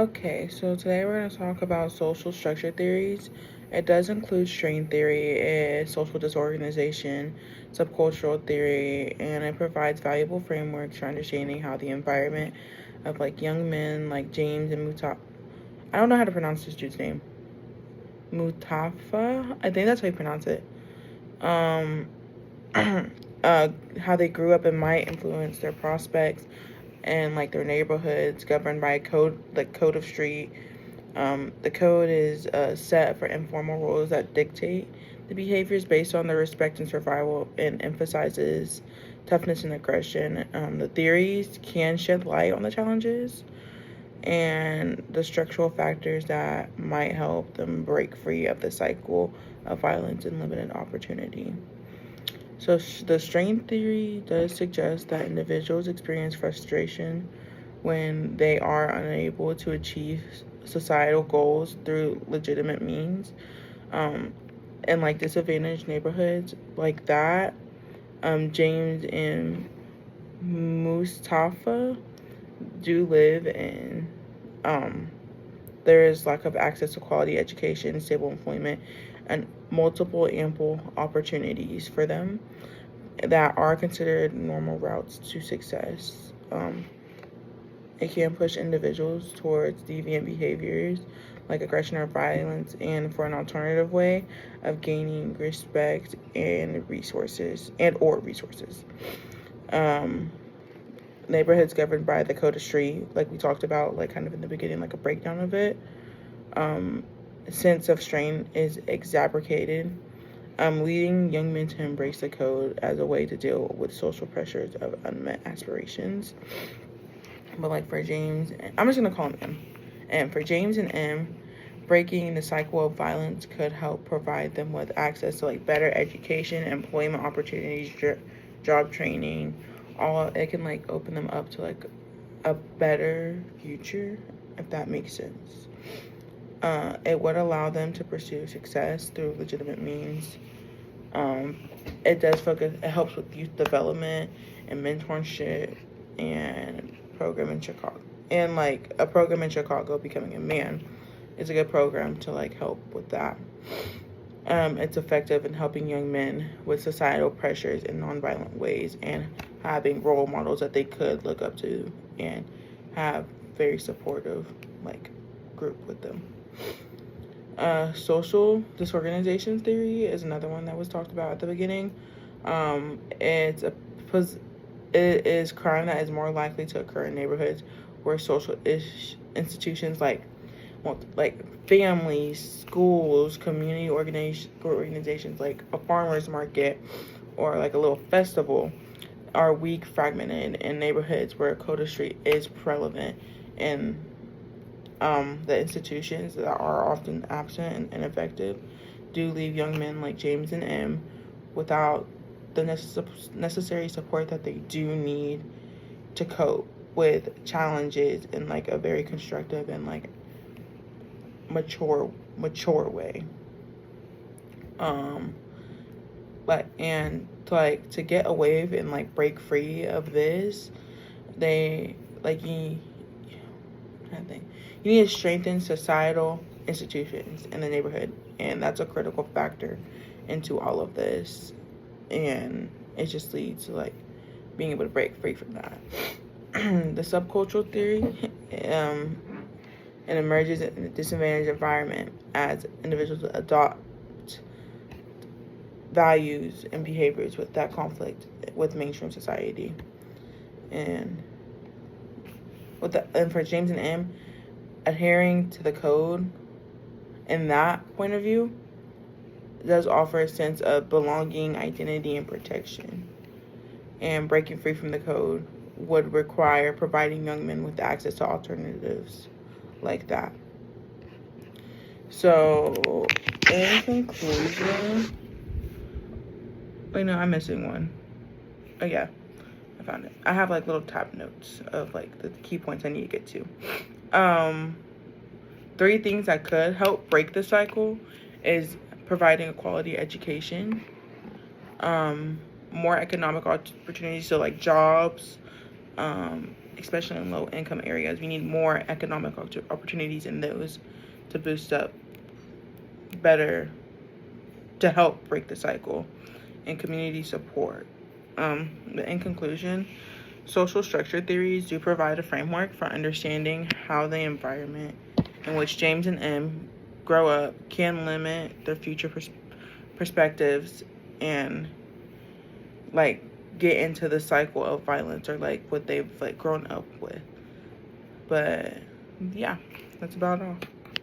Okay, so today we're going to talk about social structure theories. It does include strain theory, social disorganization, subcultural theory, and it provides valuable frameworks for understanding how the environment of like young men like James and Mustafa. I don't know how to pronounce this dude's name. Mustafa? I think that's how you pronounce it. Um, how they grew up and might influence their prospects and like their neighborhoods governed by a code, like code of street. The code is set for informal rules that dictate the behaviors based on the respect and survival and emphasizes toughness and aggression. The theories can shed light on the challenges and the structural factors that might help them break free of the cycle of violence and limited opportunity. So, the strain theory does suggest that individuals experience frustration when they are unable to achieve societal goals through legitimate means. Um, and like disadvantaged neighborhoods like that, James and Mustafa do live in. There is lack of access to quality education, stable employment, and multiple ample opportunities for them that are considered normal routes to success. It can push individuals towards deviant behaviors like aggression or violence, and for an alternative way of gaining respect and resources. Um, Neighborhoods governed by the code of street, like we talked about, like kind of in the beginning, like a breakdown of it. Um, Sense of strain is exacerbated, leading young men to embrace the code as a way to deal with social pressures of unmet aspirations. But like for James, I'm just gonna call him M. And for James and M, breaking the cycle of violence could help provide them with access to like better education, employment opportunities, job training. All it can like open them up to like a better future, if that makes sense. It would allow them to pursue success through legitimate means. Um, it does focus. It helps with youth development and mentorship and program in Chicago. And like a program in Chicago, Becoming a Man, is a good program to like help with that. It's effective in helping young men with societal pressures in nonviolent ways and having role models that they could look up to and have very supportive like group with them. Social disorganization theory is another one that was talked about at the beginning. It's a it is crime that is more likely to occur in neighborhoods where social institutions like families, schools, community organizations like a farmer's market or like a little festival are weak, fragmented in neighborhoods where a code of street is prevalent, and the institutions that are often absent and ineffective do leave young men like James and M without the necessary support that they do need to cope with challenges in like a very constructive and like mature way. But and to get away and like break free of this, they like I think you need to strengthen societal institutions in the neighborhood, and that's a critical factor into all of this. And it just leads to like being able to break free from that. The subcultural theory, it emerges in a disadvantaged environment as individuals adopt values and behaviors with that conflict with mainstream society. And and for James and M, adhering to the code in that point of view does offer a sense of belonging, identity, and protection. And breaking free from the code would require providing young men with access to alternatives like that. So, in conclusion, wait, no, I'm missing one. Oh, yeah, I found it. I have like little tab notes of like the key points I need to get to. 3 things that could help break the cycle is providing a quality education, more economic opportunities, so like jobs, especially in low income areas. We need more economic opportunities in those to boost up better, to help break the cycle, and community support. But in conclusion, social structure theories do provide a framework for understanding how the environment in which James and M grow up can limit their future perspectives and like get into the cycle of violence, or like what they've like grown up with. But yeah, that's about all.